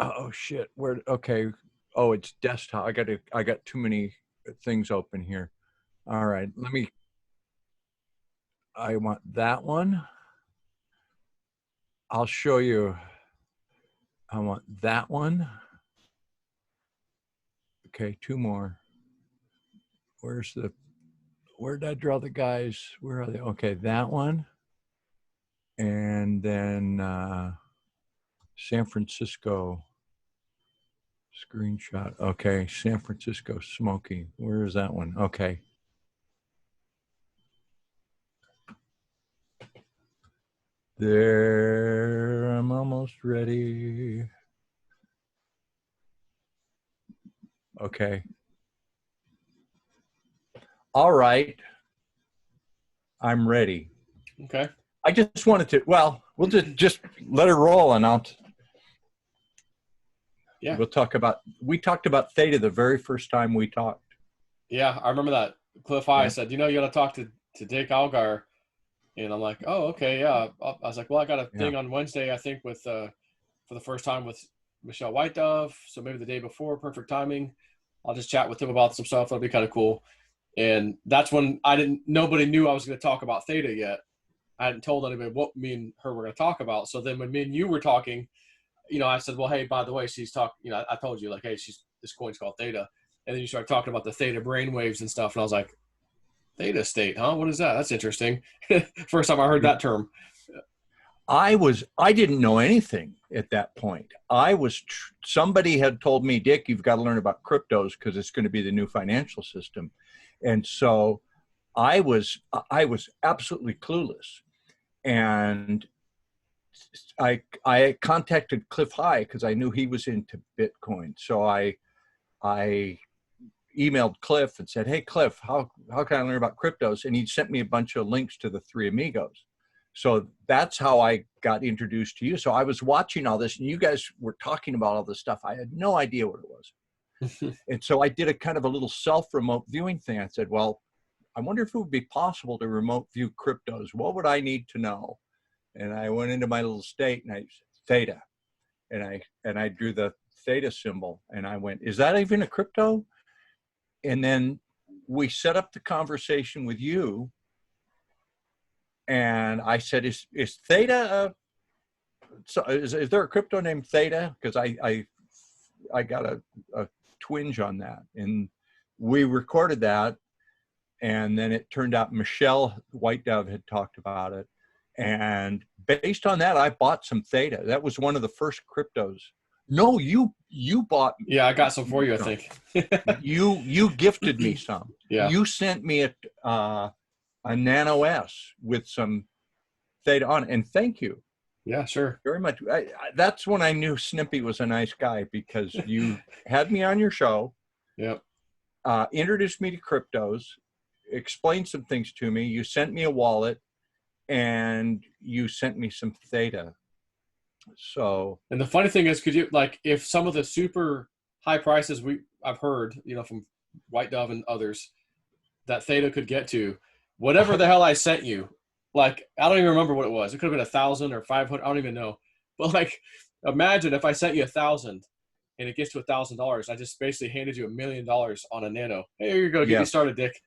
Oh shit. Where? Okay. Oh, it's desktop. I got too many things open here. All right. I want that one. I'll show you. I want that one. Okay. Two more. Where did I draw the guys? Where are they? Okay. That one. And then San Francisco screenshot. Okay. San Francisco smoking. Where is that one? Okay. There, I'm almost ready. Okay. All right. I'm ready. Okay. I just wanted to, well, we'll just let it roll and Yeah. we talked about Theta the very first time we talked. Yeah. I remember that Cliff High Yeah. said, you got to talk to Dick Allgire. And I'm like, oh, okay. Yeah. I was like, well, I got a thing on Wednesday, I think with, for the first time with Michelle White Dove. So maybe the day before, perfect timing. I'll just chat with him about some stuff. That'll be kind of cool. And that's when nobody knew I was going to talk about Theta yet. I hadn't told anybody what me and her were going to talk about. So then when me and you were talking, I said, well, hey, by the way, she's talking, I told you like, hey, this coin's called Theta. And then you started talking about the Theta brainwaves and stuff. And I was like, Theta state, huh? What is that? That's interesting. First time I heard that term. I didn't know anything at that point. Somebody had told me, Dick, you've got to learn about cryptos because it's going to be the new financial system. And so I was absolutely clueless. And I contacted Cliff High because I knew he was into Bitcoin. So I emailed Cliff and said, hey, Cliff, how can I learn about cryptos? And he sent me a bunch of links to the Three Amigos. So that's how I got introduced to you. So I was watching all this and you guys were talking about all this stuff. I had no idea what it was. And so I did a kind of a little self-remote viewing thing. I said, well, I wonder if it would be possible to remote view cryptos. What would I need to know? And I went into my little state and I said, Theta. And I drew the Theta symbol and I went, is that even a crypto? And then we set up the conversation with you. And I said, is Theta, is there a crypto named Theta? Because I got a twinge on that. And we recorded that. And then it turned out Michelle White Dove had talked about it. And based on that, I bought some Theta. That was one of the first cryptos. No, you bought. Yeah, I got some for you, I think. you gifted me some. Yeah. You sent me a Nano S with some Theta on it. And thank you. Yeah, sure. Very much. That's when I knew Snippy was a nice guy because you had me on your show. Yep. Introduced me to cryptos, explained some things to me. You sent me a wallet and you sent me some Theta. So, and the funny thing is, could you, like, if some of the super high prices I've heard, from White Dove and others that Theta could get to, whatever the hell I sent you, like, I don't even remember what it was. It could have been 1,000 or 500. I don't even know. But like, imagine if I sent you 1,000 and it gets to $1,000. I just basically handed you $1 million on a nano. Hey, here you go. Get me started, Dick.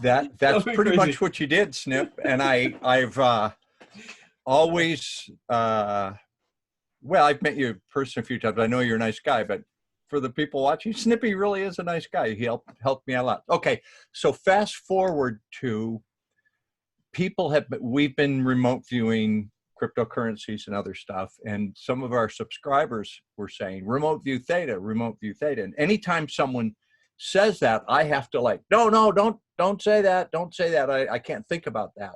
That's pretty much what you did, Snip. And I've always, well, I've met you in person a few times. I know you're a nice guy, but for the people watching, Snippy really is a nice guy. He helped me a lot. Okay, so fast forward to we've been remote viewing cryptocurrencies and other stuff, and some of our subscribers were saying, remote view Theta. And anytime someone says that, I have to like, no, don't say that. Don't say that. I can't think about that.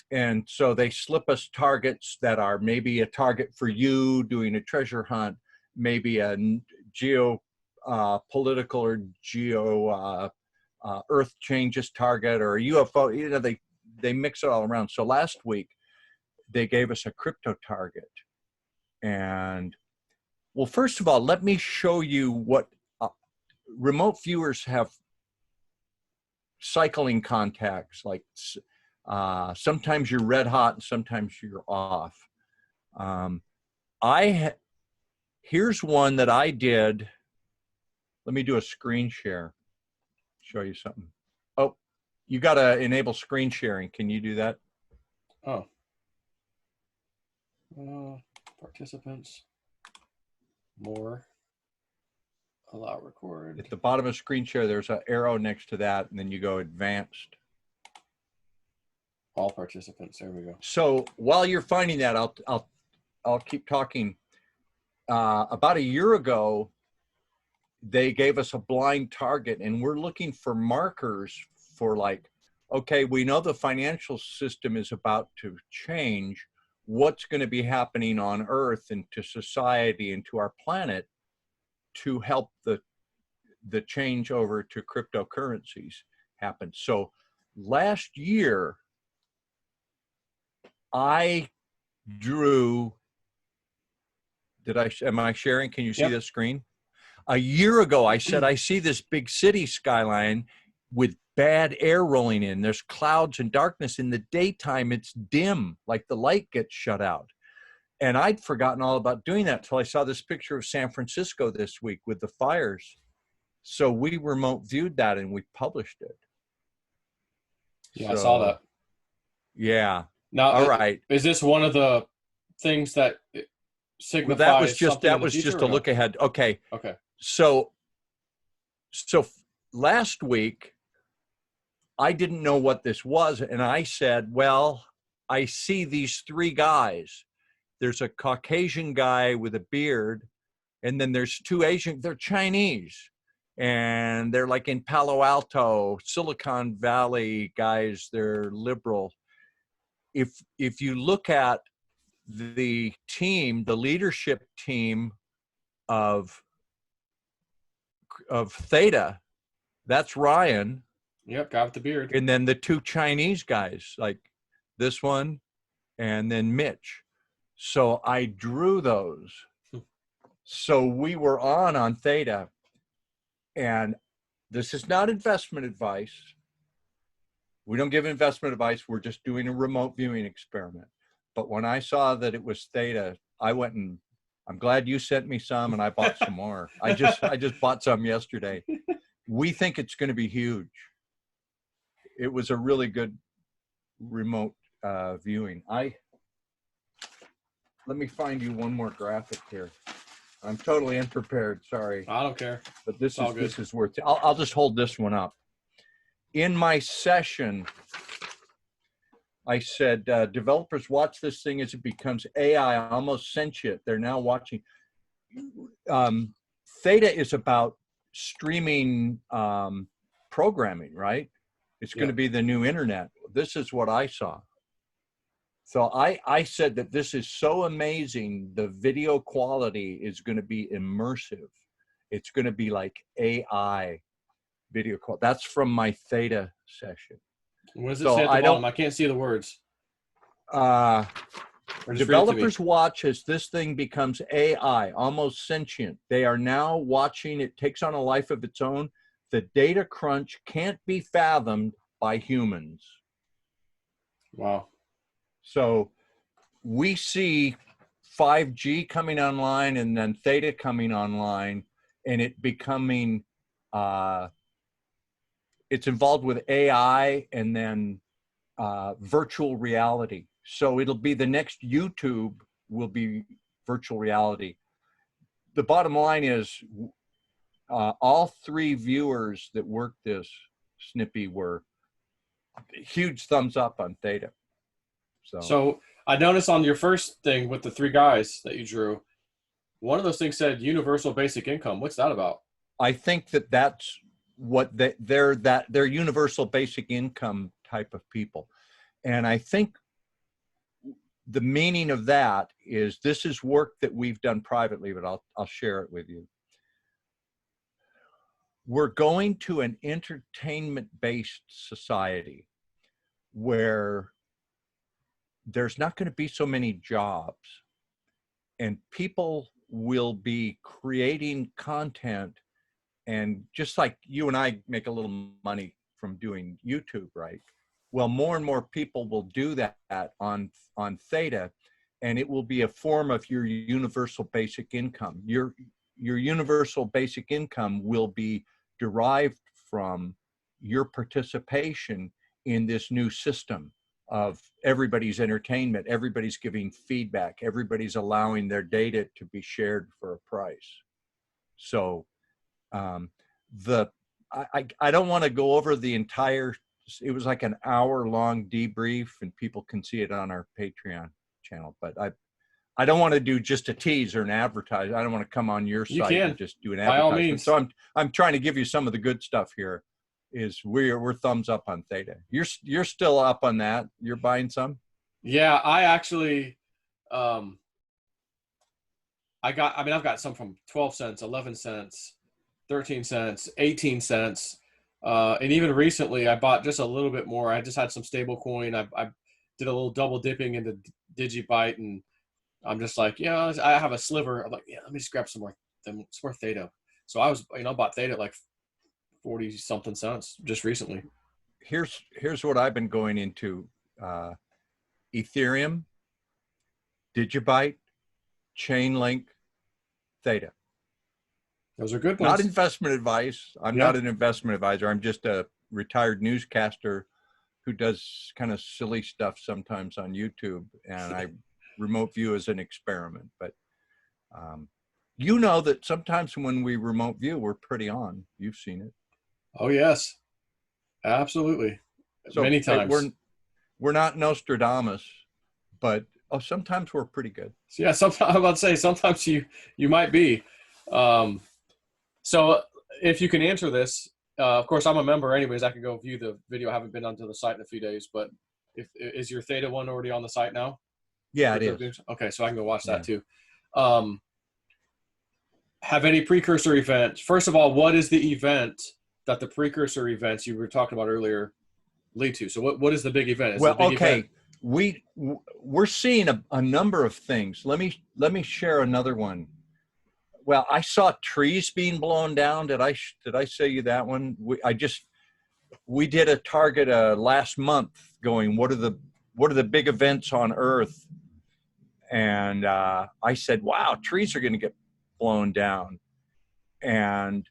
And so they slip us targets that are maybe a target for you doing a treasure hunt, maybe a political or earth changes target or a UFO. They mix it all around. So last week they gave us a crypto target. And well, first of all, let me show you what remote viewers have cycling contacts. Like sometimes you're red hot and sometimes you're off. Here's one that I did. Let me do a screen share. Show you something. Oh, you got to enable screen sharing. Can you do that? Oh. Participants. More. Allow record. At the bottom of screen share, there's an arrow next to that, and then you go advanced. All participants. There we go. So while you're finding that, I'll keep talking. About a year ago, they gave us a blind target, and we're looking for markers for like, okay, we know the financial system is about to change. What's going to be happening on Earth and to society and to our planet to help the change over to cryptocurrencies happen? So last year, I drew, am I sharing? Can you see the screen? A year ago, I said, I see this big city skyline with bad air rolling in. There's clouds and darkness. In the daytime, it's dim, like the light gets shut out. And I'd forgotten all about doing that till I saw this picture of San Francisco this week with the fires. So we remote viewed that and we published it. Yeah, so, I saw that. Yeah. Now, all right. Is this one of the things that signifies? Well, that was just a look ahead. Okay. Okay. So last week, I didn't know what this was. And I said, well, I see these three guys. There's a Caucasian guy with a beard, and then there's two Asian, they're Chinese. And they're like in Palo Alto, Silicon Valley guys, they're liberal. If you look at the team, the leadership team of Theta, that's Ryan. Yep, guy with the beard. And then the two Chinese guys, like this one, and then Mitch. So I drew those. So we were on Theta, and this is not investment advice. We don't give investment advice. We're just doing a remote viewing experiment. But when I saw that it was Theta, I went and I'm glad you sent me some, and I bought some more. I just bought some yesterday. We think it's going to be huge. It was a really good remote viewing. Let me find you one more graphic here. I'm totally unprepared. Sorry. I don't care. But this is worth it. I'll just hold this one up. In my session, I said, developers watch this thing as it becomes AI, almost sentient. They're now watching. Theta is about streaming programming, right? It's going to be the new internet. This is what I saw. So I said that this is so amazing. The video quality is going to be immersive. It's going to be like AI video quality. That's from my Theta session. What does it say at the bottom? I can't see the words. Developers watch as this thing becomes AI, almost sentient. They are now watching it takes on a life of its own. The data crunch can't be fathomed by humans. Wow. So we see 5G coming online and then Theta coming online, and it becoming, it's involved with AI and then virtual reality. So it'll be the next YouTube will be virtual reality. The bottom line is all three viewers that worked this snippy were huge thumbs up on Theta. So I noticed on your first thing with the three guys that you drew, one of those things said universal basic income. What's that about? I think that's what they're universal basic income type of people. And I think the meaning of that is this is work that we've done privately, but I'll share it with you. We're going to an entertainment-based society where there's not going to be so many jobs, and people will be creating content. And just like you and I make a little money from doing YouTube, right? Well, more and more people will do that on Theta, and it will be a form of your universal basic income. Your universal basic income will be derived from your participation in this new system of everybody's entertainment, everybody's giving feedback, everybody's allowing their data to be shared for a price. So I don't want to go over the entire, it was like an hour-long debrief, and people can see it on our Patreon channel, but I don't want to do just a tease or an advertise. I don't want to come on your site and just do an by all advertisement. means. So I'm trying to give you some of the good stuff here. Is we're thumbs up on Theta. You're still up on that. You're buying some? Yeah, I actually I've got some from 12 cents, 11 cents, 13 cents, 18 cents. And even recently I bought just a little bit more. I just had some stable coin. I did a little double dipping into Digibyte, and I'm just like, yeah, I have a sliver. I'm like, yeah, let me just grab some more Theta. So I bought Theta at like 40 something cents just recently. Here's what I've been going into: Ethereum, Digibyte, Chainlink, Theta. Those are good ones. Not investment advice. I'm not an investment advisor. I'm just a retired newscaster who does kind of silly stuff sometimes on YouTube, and I remote view as an experiment. But you know that sometimes when we remote view, we're pretty on. You've seen it. Oh yes, absolutely. So many times. We're not Nostradamus, but sometimes we're pretty good. So yeah, sometimes I'm about to say sometimes you might be. So if you can answer this, of course I'm a member anyways. I can go view the video. I haven't been onto the site in a few days, but is your Theta one already on the site now? Yeah, it is. Okay, so I can go watch that too. Have any precursor events? First of all, what is the event that the precursor events you were talking about earlier lead to? So what is the big event? Event? We're seeing a number of things. Let me share another one. Well, I saw trees being blown down. Did I say you that one? We did a target last month going, what are the big events on Earth? And I said, wow, trees are going to get blown down. And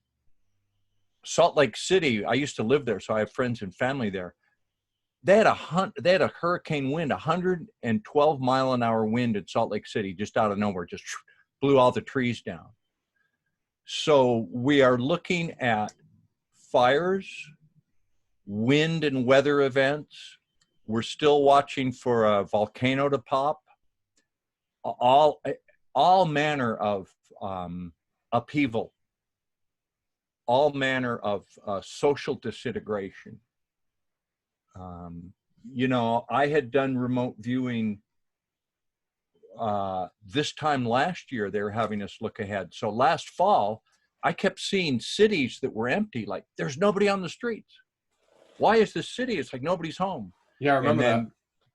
Salt Lake City, I used to live there, so I have friends and family there. They had a hurricane wind, 112-mile-an-hour wind in Salt Lake City, just out of nowhere, just blew all the trees down. So we are looking at fires, wind and weather events. We're still watching for a volcano to pop. All manner of upheaval, all manner of social disintegration. I had done remote viewing this time last year. They were having us look ahead. So last fall, I kept seeing cities that were empty, like there's nobody on the streets. Why is this city? It's like nobody's home. Yeah, I remember that.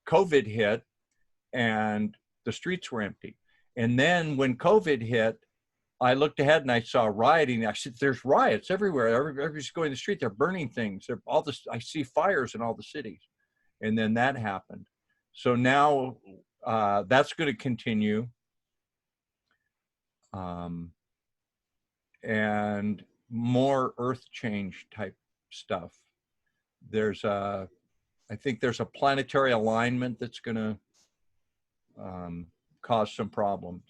COVID hit and the streets were empty. And then when COVID hit, I looked ahead and I saw rioting. I said, there's riots everywhere. Everybody's going to the street. They're burning things. I see fires in all the cities. And then that happened. So now that's going to continue. And more earth change type stuff. I think there's a planetary alignment that's going to cause some problems.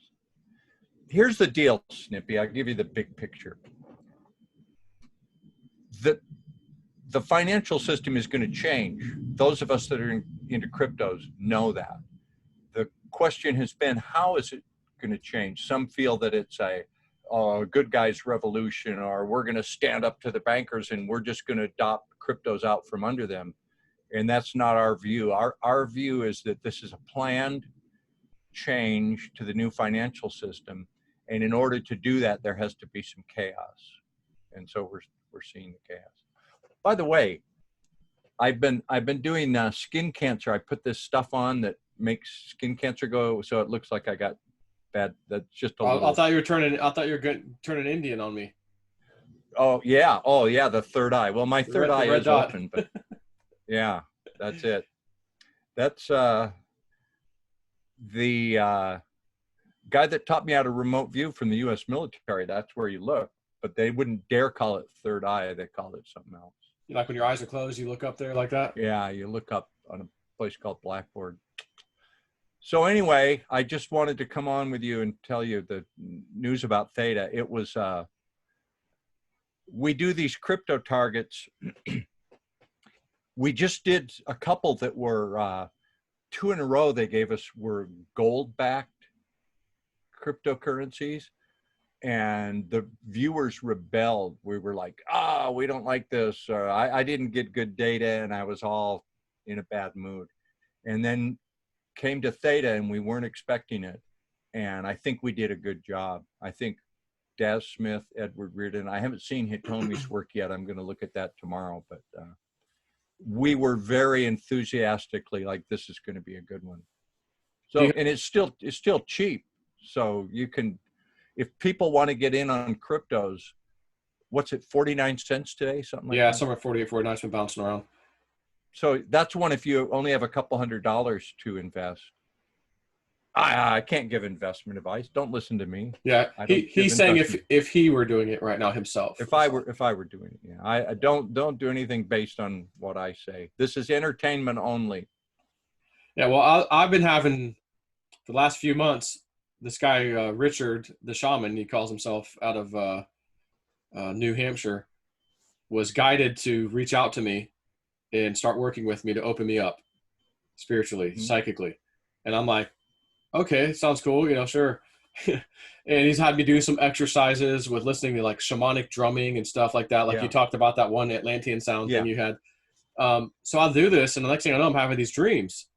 Here's the deal, Snippy. I'll give you the big picture. The financial system is going to change. Those of us that are into cryptos know that. The question has been, how is it going to change? Some feel that it's a good guys revolution, or we're going to stand up to the bankers and we're just going to adopt cryptos out from under them. And that's not our view. Our view is that this is a planned change to the new financial system. And in order to do that, there has to be some chaos. And so we're seeing the chaos. By the way, I've been doing skin cancer. I put this stuff on that makes skin cancer go, so it looks like I got bad. That's just a little. I thought you were turning Indian on me. Oh yeah, the third eye. Well, my third eye is open, but yeah, that's it. That's the guy that taught me how to remote view from the U.S. military, that's where you look. But they wouldn't dare call it third eye. They called it something else. Like when your eyes are closed, you look up there like that? Yeah, you look up on a place called Blackboard. So anyway, I just wanted to come on with you and tell you the news about Theta. It was, we do these crypto targets. We just did a couple that were 2 in a row they gave us were gold-backed cryptocurrencies. And the viewers rebelled. We were like, we don't like this. Or I didn't get good data and I was all in a bad mood. And then came to Theta and we weren't expecting it. And I think we did a good job. I think Daz Smith, Edward Reardon, I haven't seen Hitomi's work yet. I'm going to look at that tomorrow. But we were very enthusiastically like, this is going to be a good one. So, and it's still cheap. So you can, if people want to get in on cryptos, what's it, 49 cents today? Something like that? Yeah, somewhere 48, 49, it's been bouncing around. So that's one if you only have a couple $100 to invest. I can't give investment advice. Don't listen to me. Yeah, he's saying if he were doing it right now himself. If I were doing it, yeah. I don't do anything based on what I say. This is entertainment only. Yeah, well, I've been having for the last few months. This guy, Richard, the shaman, he calls himself, out of New Hampshire, was guided to reach out to me and start working with me to open me up spiritually, psychically. And I'm like, okay, sounds cool, sure. And he's had me do some exercises with listening to like shamanic drumming and stuff like that. Like you talked about that one Atlantean sound thing you had. So I'll do this, and the next thing I know, I'm having these dreams.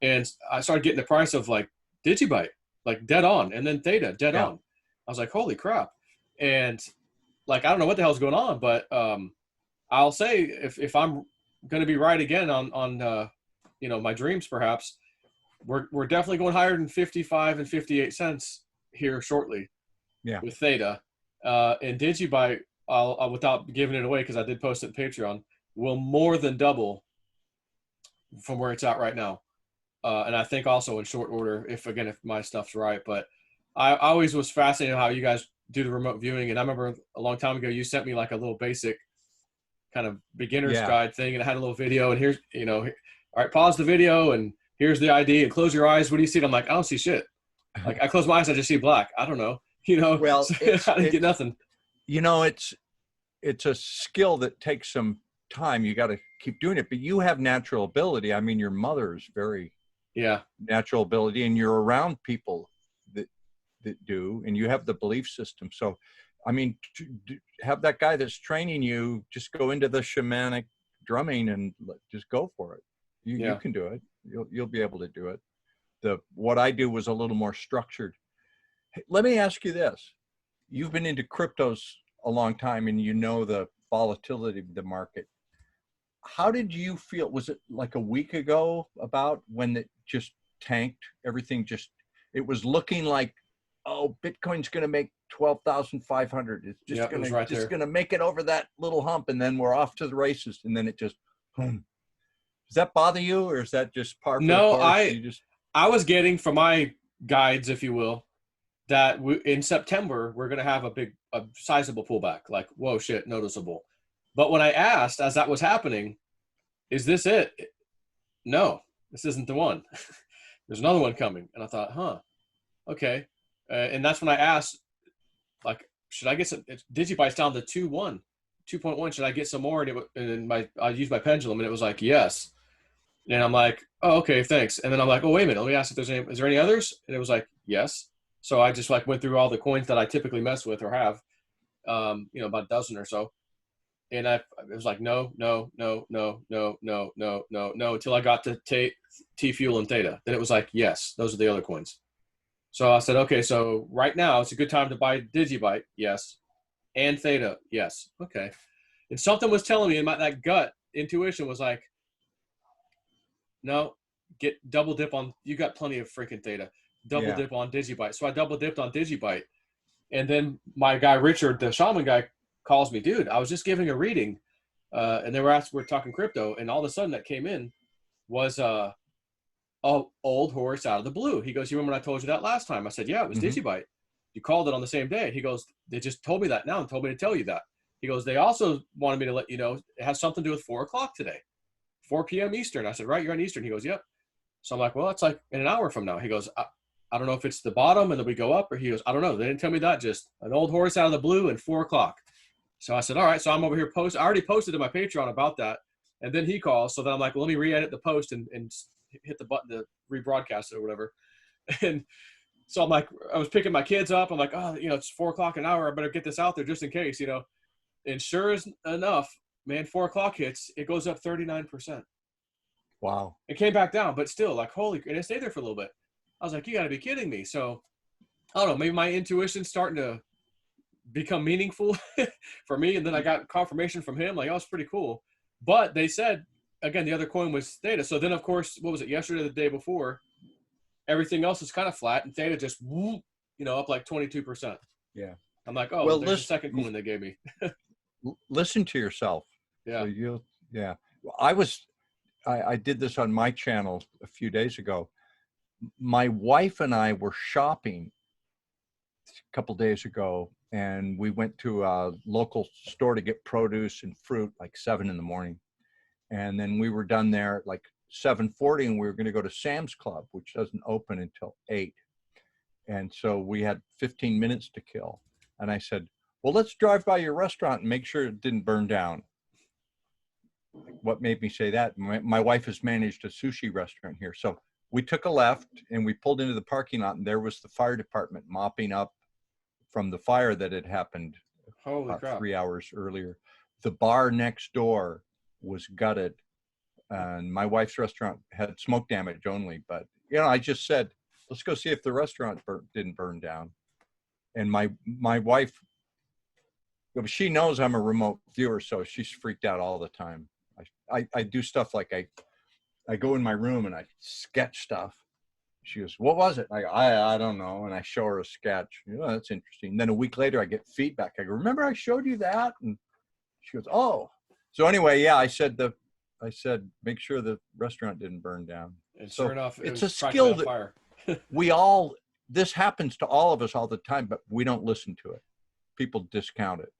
And I started getting the price of like Digibyte. Like dead on, and then Theta dead on. I was like, holy crap. And like, I don't know what the hell's going on, but I'll say if I'm going to be right again on my dreams, perhaps we're definitely going higher than 55 and 58 cents here shortly with Theta. And Digibyte, I'll without giving it away, because I did post it on Patreon, will more than double from where it's at right now. And I think also in short order, if my stuff's right. But I always was fascinated how you guys do the remote viewing. And I remember a long time ago, you sent me like a little basic kind of beginner's guide thing. And it had a little video. And here's, all right, pause the video. And here's the ID. And close your eyes. What do you see? And I'm like, I don't see shit. Like I close my eyes, I just see black. I don't know. Well, so I didn't get nothing. It's a skill that takes some time. You got to keep doing it. But you have natural ability. I mean, your mother is very... natural ability, and you're around people that do, and you have the belief system. So I mean, have that guy that's training you just go into the shamanic drumming and just go for it. You can do it. You'll be able to do it. What I do was a little more structured. Hey, let me ask you this. You've been into cryptos a long time and you know the volatility of the market. How did you feel? Was it like a week ago about when it just tanked? Everything it was looking like, oh, Bitcoin's going to make 12,500. It's just going to make it over that little hump, and then we're off to the races, and then it just boom. Does that bother you, or is that just par for the course? I was getting from my guides, if you will, that in September we're going to have a sizable pullback. Like, whoa, shit, noticeable. But when I asked, as that was happening, is this it? No, this isn't the one. There's another one coming. And I thought, okay. And that's when I asked, like, should I get some? Digibyte's down to 2.1. Should I get some more? And I used my pendulum, and it was like, yes. And I'm like, oh, okay, thanks. And then I'm like, oh, wait a minute. Let me ask if is there any others? And it was like, yes. So I just went through all the coins that I typically mess with or have, about a dozen or so. And it was like, no, until I got to T-Fuel and Theta. Then it was like, yes, those are the other coins. So I said, okay, so right now it's a good time to buy Digibyte, yes, and Theta, yes, okay. And something was telling me, that gut intuition was like, no, get double dip on, you got plenty of freaking Theta, double dip on Digibyte. So I double dipped on Digibyte. And then my guy, Richard, the shaman guy, calls me, dude, I was just giving a reading, and we're talking crypto, and all of a sudden that came in was a old horse out of the blue. He goes, you remember when I told you that last time? I said, yeah, it was Digibite. You called it on the same day. He goes, they just told me that now and told me to tell you that. He goes, they also wanted me to let you know it has something to do with 4 o'clock today, 4 p.m. Eastern. I said, right, you're on Eastern. He goes, yep. So I'm like, well, it's like in an hour from now. He goes, I don't know if it's the bottom and then we go up, or he goes, I don't know. They didn't tell me that. Just an old horse out of the blue and 4 o'clock. So I said, all right. So I'm over here I already posted to my Patreon about that. And then he calls. So then I'm like, well, let me re-edit the post and hit the button to rebroadcast it or whatever. And so I'm like, I was picking my kids up. I'm like, oh, it's 4 o'clock an hour. I better get this out there just in case, And sure enough, man, 4 o'clock hits, it goes up 39%. Wow. It came back down, but still, like, and it stayed there for a little bit. I was like, you got to be kidding me. So I don't know, maybe my intuition's starting to become meaningful for me. And then I got confirmation from him, like, oh, it's pretty cool. But they said, again, the other coin was Theta. So then, of course, what was it, yesterday or the day before, everything else is kind of flat, and Theta just, up like 22%. Yeah. I'm like, oh, well, there's a second coin they gave me. Listen to yourself. Yeah. So I did this on my channel a few days ago. My wife and I were shopping a couple days ago, and we went to a local store to get produce and fruit like 7 a.m. And then we were done there at like 7:40, and we were going to go to Sam's Club, which doesn't open until 8. And so we had 15 minutes to kill. And I said, well, let's drive by your restaurant and make sure it didn't burn down. What made me say that? My wife has managed a sushi restaurant here. So we took a left and we pulled into the parking lot, and there was the fire department mopping up from the fire that had happened about 3 hours earlier. The bar next door was gutted, and my wife's restaurant had smoke damage only. But, I just said, let's go see if the restaurant didn't burn down. And my wife, she knows I'm a remote viewer, so she's freaked out all the time. I do stuff like I go in my room and I sketch stuff. She goes, what was it? I don't know. And I show her a sketch. That's interesting. Then a week later, I get feedback. I go, remember I showed you that? And she goes, oh. So anyway, yeah, I said, make sure the restaurant didn't burn down. And sure enough, it's a skill that this happens to all of us all the time, but we don't listen to it. People discount it.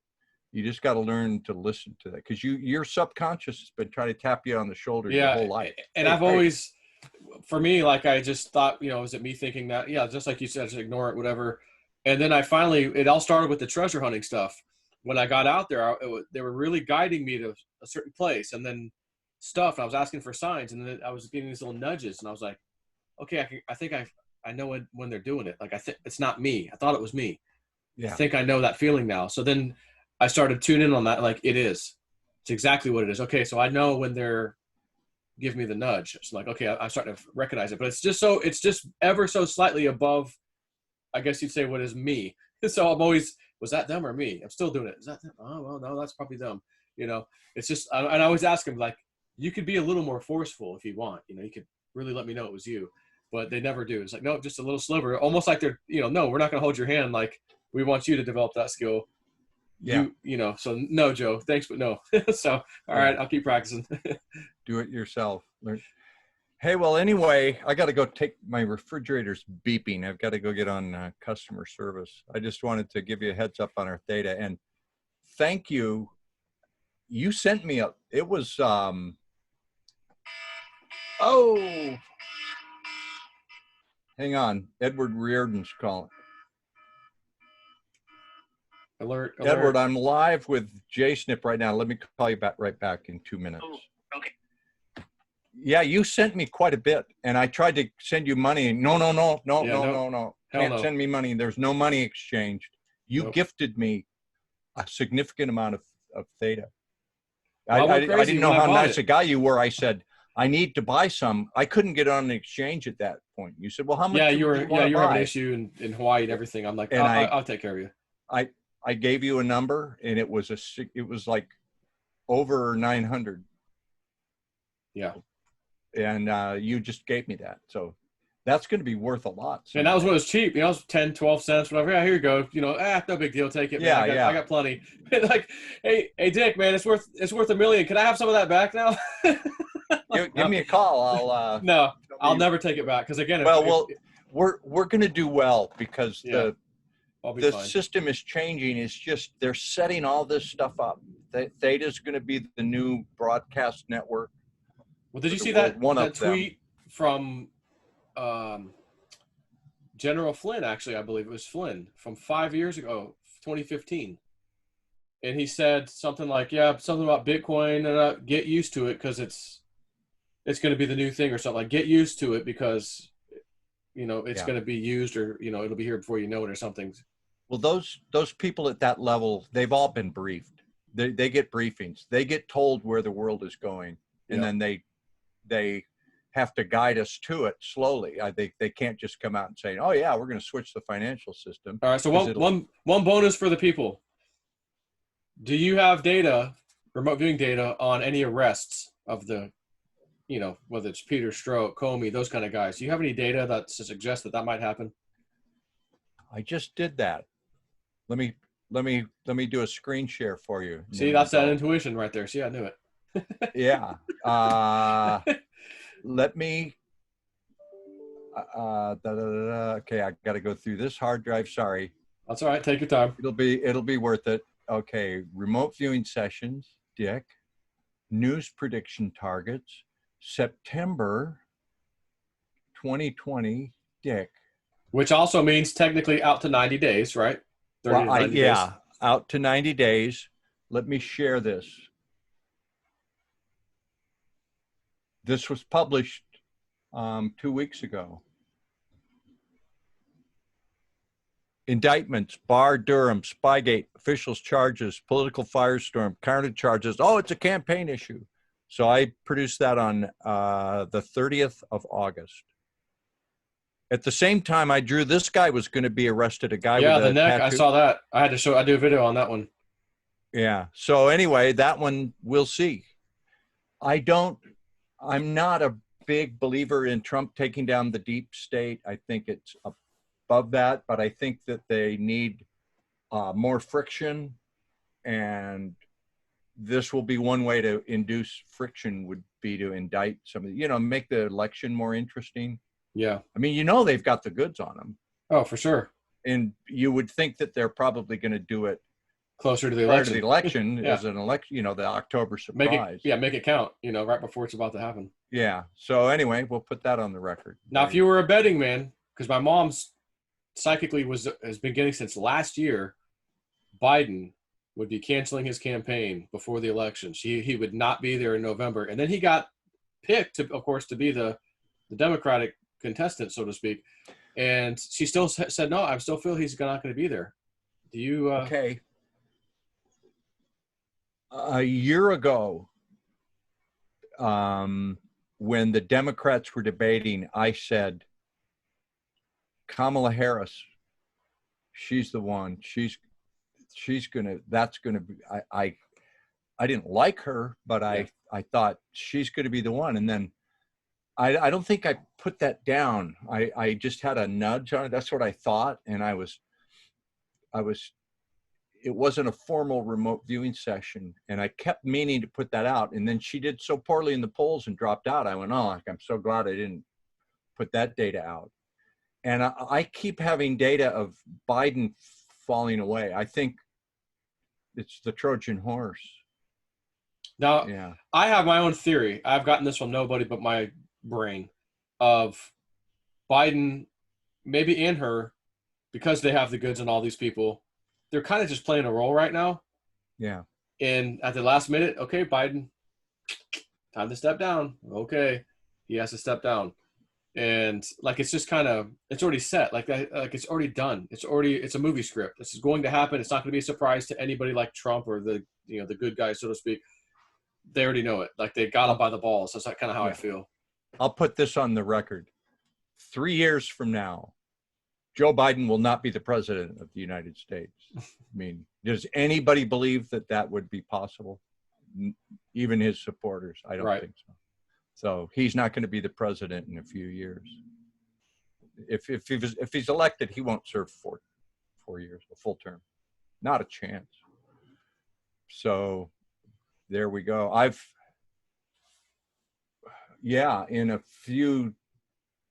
You just got to learn to listen to that, because your subconscious has been trying to tap you on the shoulder your whole life. And I've always, for me, like, I just thought, is it me thinking that? Yeah, just like you said, just ignore it, whatever. And then it all started with the treasure hunting stuff. When I got out there, they were really guiding me to a certain place, and then stuff. And I was asking for signs, and then I was getting these little nudges, and I was like, okay, I think I know when they're doing it. Like, I think it's not me. I thought it was me. Yeah. I think I know that feeling now. So then I started tuning in on that. Like, it is. It's exactly what it is. Okay, so I know when they're giving me the nudge. It's like, okay, I'm starting to recognize it. But it's just ever so slightly above, I guess you'd say, what is me. So I'm always, was that them or me? I'm still doing it. Is that them? Oh, well, no, that's probably them. It's just, and I always ask them, like, you could be a little more forceful if you want. You could really let me know it was you. But they never do. It's like, no, just a little sliver. Almost like they're, no, we're not going to hold your hand. Like, we want you to develop that skill. Yeah. So no, Joe, thanks, but no. So, all right, I'll keep practicing. Do it yourself. Hey, well, anyway, I got to go my refrigerator's beeping. I've got to go get on customer service. I just wanted to give you a heads up on our Theta, and thank you. You sent me it was, hang on. Edward Reardon's calling. Alert. Edward, I'm live with J-Snip right now. Let me call you right back in 2 minutes. Oh, okay. Yeah, you sent me quite a bit, and I tried to send you money. No. Can't send me money. There's no money exchanged. You gifted me a significant amount of Theta. I didn't know how nice a guy you were. I said, I need to buy some. I couldn't get on an exchange at that point. You said, well, how much? Yeah, you were having an issue in Hawaii and everything. I'm like, I'll take care of you. I gave you a number, and it was like over 900. Yeah. And you just gave me that. So that's going to be worth a lot. So. And that was when it was cheap. It was 10, 12 cents, whatever. Yeah, here you go. No big deal. Take it. Man. I got plenty. Like, hey, Dick, man, it's worth $1 million. Can I have some of that back now? Give me a call. No. I'll never take it back because again, we're going to do well because the fine. system is changing. It's just they're setting all this stuff up. Theta is going to be the new broadcast network. Well, did you see that tweet from General Flynn? Actually, I believe it was Flynn from 5 years ago, 2015. And he said something like, something about Bitcoin and get used to it because it's going to be the new thing or something. Like, get used to it because, it's going to be used or, it'll be here before you know it or something. Well, those people at that level, they've all been briefed. They get briefings. They get told where the world is going. And then they have to guide us to it slowly. They can't just come out and say, oh, yeah, we're going to switch the financial system. All right. So one bonus for the people. Do you have data, remote viewing data, on any arrests of the, whether it's Peter Strzok, Comey, those kind of guys? Do you have any data that suggests that might happen? I just did that. Let me do a screen share for you. See, that's that intuition right there. See, I knew it. Yeah. Let me. Okay, I got to go through this hard drive. Sorry. That's all right. Take your time. It'll be worth it. Okay, remote viewing sessions, Dick. News prediction targets, September 2020, Dick. Which also means technically out to 90 days, right? 30 to 90 days. Out to 90 days. Let me share this. This was published 2 weeks ago. Indictments, Barr, Durham, Spygate, officials charges, political firestorm, counter charges. Oh, it's a campaign issue. So I produced that on the 30th of August. At the same time, I drew this guy was going to be arrested. A guy with the a neck. tattoo. I saw that. I do a video on that one. Yeah. So anyway, that one we'll see. I'm not a big believer in Trump taking down the deep state. I think it's above that, but I think that they need more friction, and this will be one way to induce friction would be to indict somebody, make the election more interesting. Yeah. I mean, they've got the goods on them. Oh, for sure. And you would think that they're probably going to do it closer to the prior election. to the election as an election, the October surprise. Make it count, right before it's about to happen. Yeah. So anyway, we'll put that on the record. Now, if you were a betting man, because my mom's psychically has been getting since last year, Biden would be canceling his campaign before the election. He would not be there in November. And then he got picked, of course, to be the Democratic contestant, so to speak. And she still said, no, I still feel he's not going to be there. Do you? Okay. A year ago, when the Democrats were debating, I said, Kamala Harris, she's the one. She's that's gonna be. I didn't like her, but I thought she's gonna be the one. And then I don't think I put that down. I just had a nudge on it. That's what I thought, and it wasn't a formal remote viewing session, and I kept meaning to put that out. And then she did so poorly in the polls and dropped out. I went, oh, I'm so glad I didn't put that data out. And I keep having data of Biden falling away. I think it's the Trojan horse. Now, I have my own theory. I've gotten this from nobody but my brain of Biden, maybe and her, because they have the goods on all these people. They're kind of just playing a role right now. Yeah. And at the last minute, okay, Biden, time to step down. Okay, he has to step down. And like it's just kind of it's already set. Like it's already done. It's a movie script. This is going to happen. It's not going to be a surprise to anybody like Trump or the good guys, so to speak. They already know it. Like they got him by the balls. That's kind of how I feel. I'll put this on the record. 3 years from now, Joe Biden will not be the president of the United States. I mean, does anybody believe that would be possible? Even his supporters, I don't think so. So he's not going to be the president in a few years. If he's elected, he won't serve 4 years, a full term. Not a chance. So there we go. In a few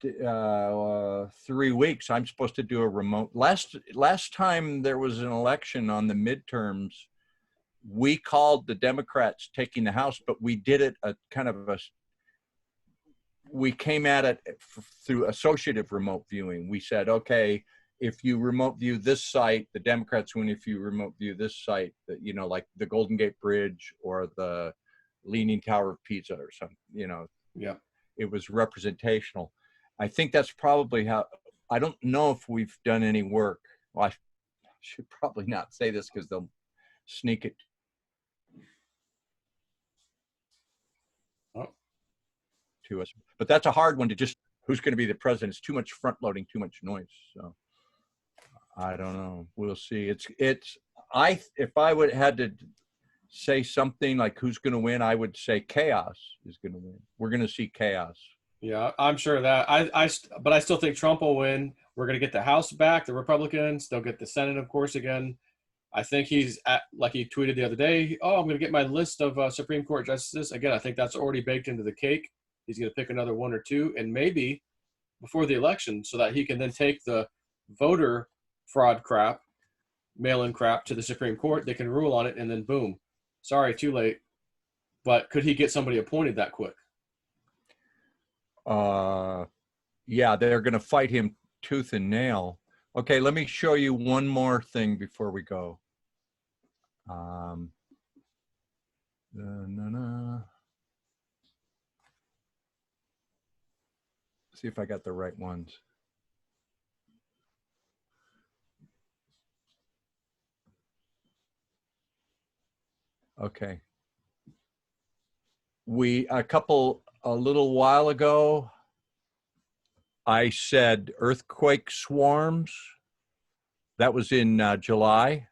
3 weeks, I'm supposed to do a remote. Last time there was an election on the midterms, we called the Democrats taking the House, but we did it we came at it through associative remote viewing. We said, okay, if you remote view this site, the Democrats win. If you remote view this site, like the Golden Gate Bridge or the Leaning Tower of Pisa or something, Yeah. It was representational. I think that's probably how. I don't know if we've done any work. Well, I should probably not say this because they'll sneak it to us. But that's a hard one to just, who's going to be the president? It's too much front loading, too much noise. So I don't know. We'll see. If I had to say something like who's going to win, I would say chaos is going to win. We're going to see chaos. Yeah, I'm sure of that. But I still think Trump will win. We're going to get the House back, the Republicans. They'll get the Senate, of course, again. I think he's like he tweeted the other day, oh, I'm going to get my list of Supreme Court justices. Again, I think that's already baked into the cake. He's going to pick another one or two, and maybe before the election, so that he can then take the voter fraud crap, mail-in crap to the Supreme Court. They can rule on it, and then boom. Sorry, too late. But could he get somebody appointed that quick? Yeah, they're going to fight him tooth and nail. Okay, let me show you one more thing before we go. See if I got the right ones. Okay. A little while ago, I said earthquake swarms. That was in July.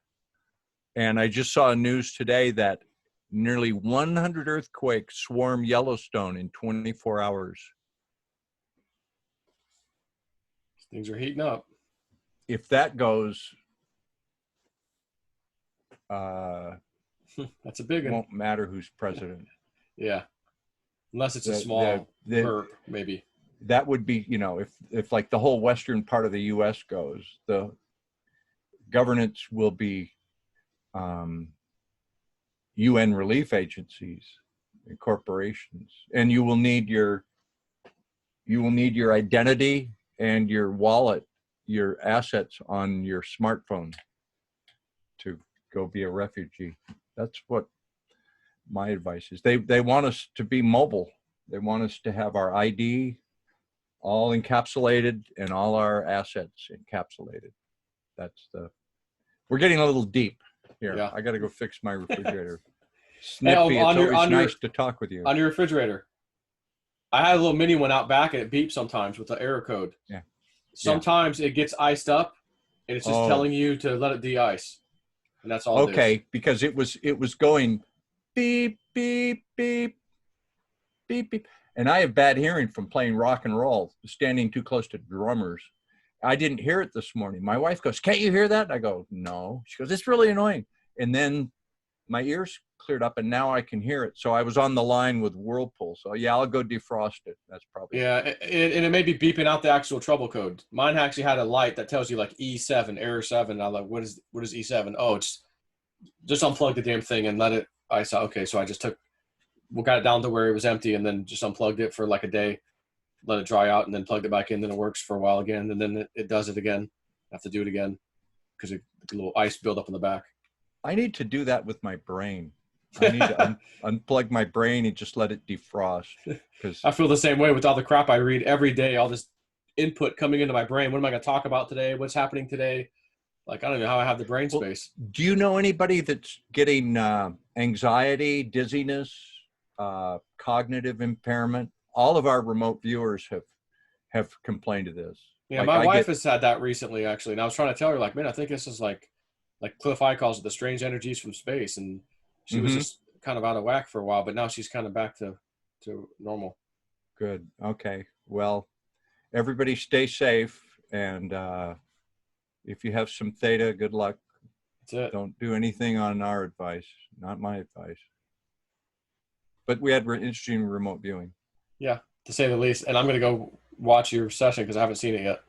And I just saw news today that nearly 100 earthquakes swarm Yellowstone in 24 hours. Things are heating up. If that goes, that's a big one. It won't matter who's president. Yeah. Unless it's a small burp, maybe. That would be, if like the whole western part of the U.S. goes, the governance will be UN relief agencies and corporations, and you will need your identity and your wallet, your assets on your smartphone to go be a refugee. That's what my advice is. They want us to be mobile. They want us to have our ID all encapsulated and all our assets encapsulated. We're getting a little deep here. Yeah. I got to go fix my refrigerator. Snippy, it's always nice to talk with you. On your refrigerator, I had a little mini one out back, and it beeps sometimes with the error code. Yeah. Sometimes it gets iced up, and it's just telling you to let it de-ice, and that's all. Okay, because it was going beep beep beep beep beep, and I have bad hearing from playing rock and roll, standing too close to drummers. I didn't hear it this morning. My wife goes, "Can't you hear that?" I go, "No." She goes, "It's really annoying." And then my ears cleared up, and now I can hear it. So I was on the line with Whirlpool. So yeah, I'll go defrost it. That's probably and it may be beeping out the actual trouble code. Mine actually had a light that tells you like E7, error 7. I'm like, what is E7? Oh, it's just unplug the damn thing and let it ice out. Okay, so I just we got it down to where it was empty, and then just unplugged it for like a day, let it dry out, and then plugged it back in. Then it works for a while again, and then it does it again. I have to do it again because a little ice build up in the back. I need to do that with my brain. I need to unplug my brain and just let it defrost. Because I feel the same way with all the crap I read every day, all this input coming into my brain. What am I going to talk about today? What's happening today? Like, I don't know how I have the brain space. Do you know anybody that's getting anxiety, dizziness, cognitive impairment? All of our remote viewers have complained of this. Yeah, like my wife has had that recently, actually. And I was trying to tell her, like, man, I think this is like Cliff I calls it the strange energies from space. And she was just kind of out of whack for a while, but now she's kind of back to normal. Good. Okay. Well, everybody stay safe. And if you have some theta, good luck. That's it. Don't do anything on our advice. Not my advice. But we had interesting remote viewing. Yeah, to say the least. And I'm going to go watch your session because I haven't seen it yet.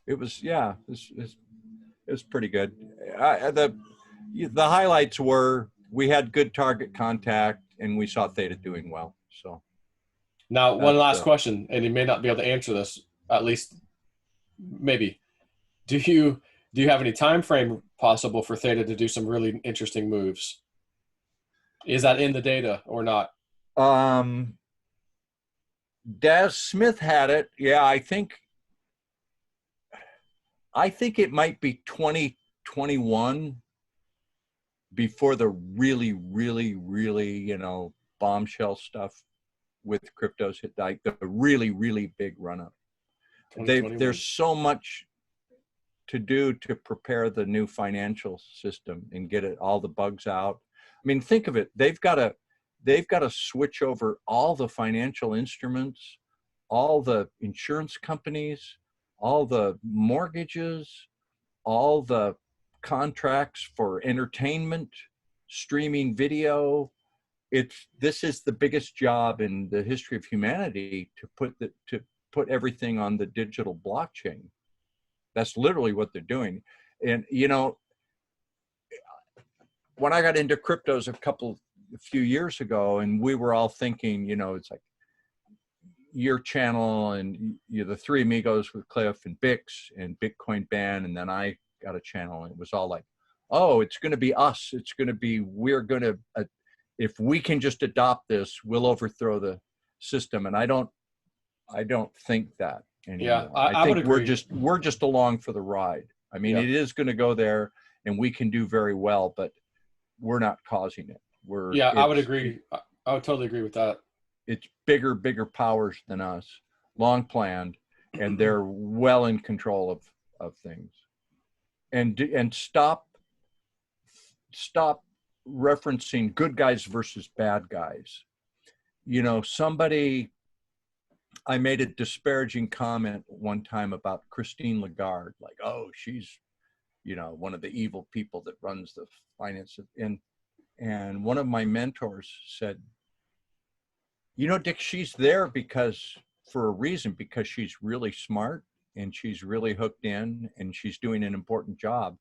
It was, yeah, it was pretty good. The highlights were we had good target contact and we saw Theta doing well. So Now, one that's last question, and you may not be able to answer this, at least maybe. Do you have any time frame possible for Theta to do some really interesting moves? Is that in the data or not? Daz Smith had it. Yeah, I think it might be 2021 before the really, really, really, bombshell stuff with cryptos hit, like the really, really big run up. There's so much to do to prepare the new financial system and get it all the bugs out. I mean, think of it. They've got to switch over all the financial instruments, all the insurance companies, all the mortgages, all the contracts for entertainment, streaming video. This is the biggest job in the history of humanity to put everything on the digital blockchain. That's literally what they're doing. And when I got into cryptos a few years ago, and we were all thinking, it's like your channel and the Three Amigos with Cliff and Bix and Bitcoin Ban, and then I got a channel, and it was all like, oh, it's going to be us. It's going to be, we're going to, if we can just adopt this, we'll overthrow the system. And I don't think that anymore. Yeah, I think would agree. we're just along for the ride. I mean, It is going to go there, and we can do very well, but we're not causing it. I would agree. I would totally agree with that. It's bigger powers than us, long planned, and they're well in control of things. And stop referencing good guys versus bad guys. I made a disparaging comment one time about Christine Lagarde, like, oh, she's, one of the evil people that runs the finance. And one of my mentors said, Dick, she's there for a reason, because she's really smart and she's really hooked in and she's doing an important job.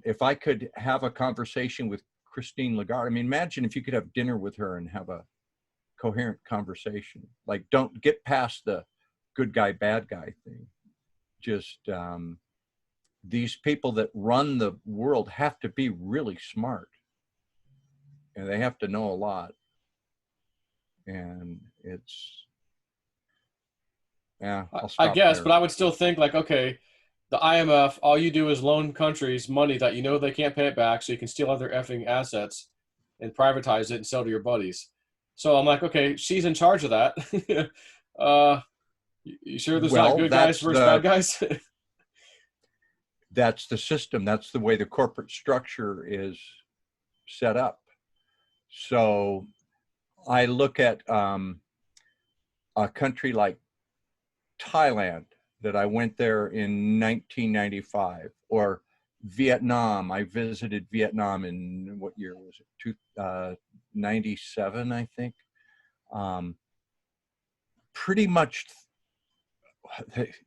If I could have a conversation with Christine Lagarde, I mean, imagine if you could have dinner with her and have a coherent conversation. Like, don't get past the good guy, bad guy thing. Just these people that run the world have to be really smart, and they have to know a lot. And it's, yeah, I'll stop I guess, there. but I would still think like, okay, the IMF, all you do is loan countries money that they can't pay it back, so you can steal other effing assets and privatize it and sell to your buddies. So I'm like, okay, she's in charge of that. You sure there's not good guys versus bad guys? That's the system. That's the way the corporate structure is set up. So I look at a country like Thailand, that I went there in 1995, or Vietnam. I visited Vietnam in, what year was it? 97, I think. Pretty much,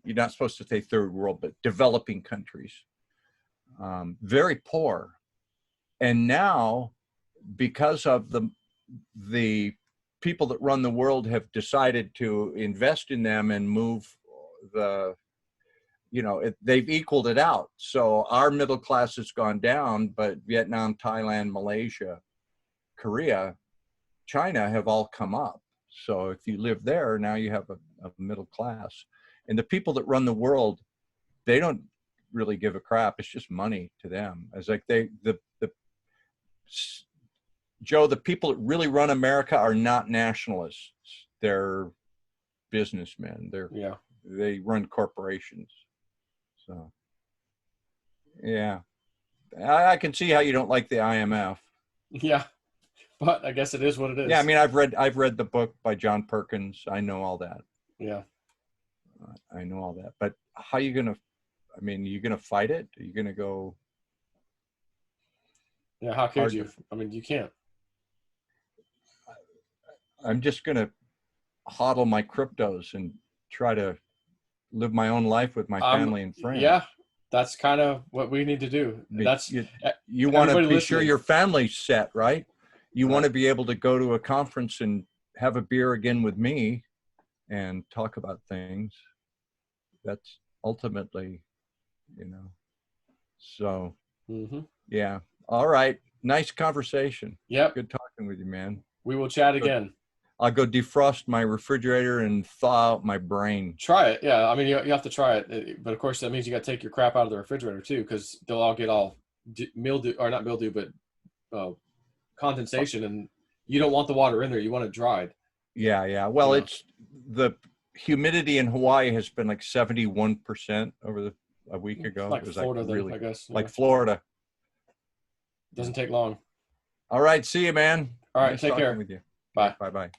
you're not supposed to say third world, but developing countries. Very poor. And now, because of the people that run the world have decided to invest in them and move they've equaled it out. So our middle class has gone down, but Vietnam, Thailand, Malaysia, Korea, China have all come up. So if you live there, now you have a middle class. And the people that run the world, they don't really give a crap. It's just money to them. It's like Joe, the people that really run America are not nationalists. They're businessmen. They run corporations. So, yeah, I can see how you don't like the IMF. Yeah, but I guess it is what it is. Yeah, I mean, I've read the book by John Perkins. I know all that. Yeah, I know all that. But how are you gonna? I mean, you gonna fight it? Are you gonna go? Yeah, how could you? I mean, you can't. I'm just gonna hodl my cryptos and try to live my own life with my family and friends. Yeah, that's kind of what we need to do. That's you want to be listening. sure your family's set, right? You want to be able to go to a conference and have a beer again with me and talk about things. That's ultimately, you know, so yeah. All right. Nice conversation. Yep. Good talking with you, man. We will chat again. I'll go defrost my refrigerator and thaw out my brain. Try it. Yeah. I mean, you have to try it. But of course, that means you got to take your crap out of the refrigerator too, because they'll all get all mildew, or not mildew, but condensation. And you don't want the water in there. You want it dried. Yeah. Yeah. Well, it's the humidity in Hawaii has been like 71% over a week ago. Like it was Florida, like then, really, I guess. like Florida. Doesn't take long. All right. See you, man. All right. Nice take care. with you. Bye. Bye-bye.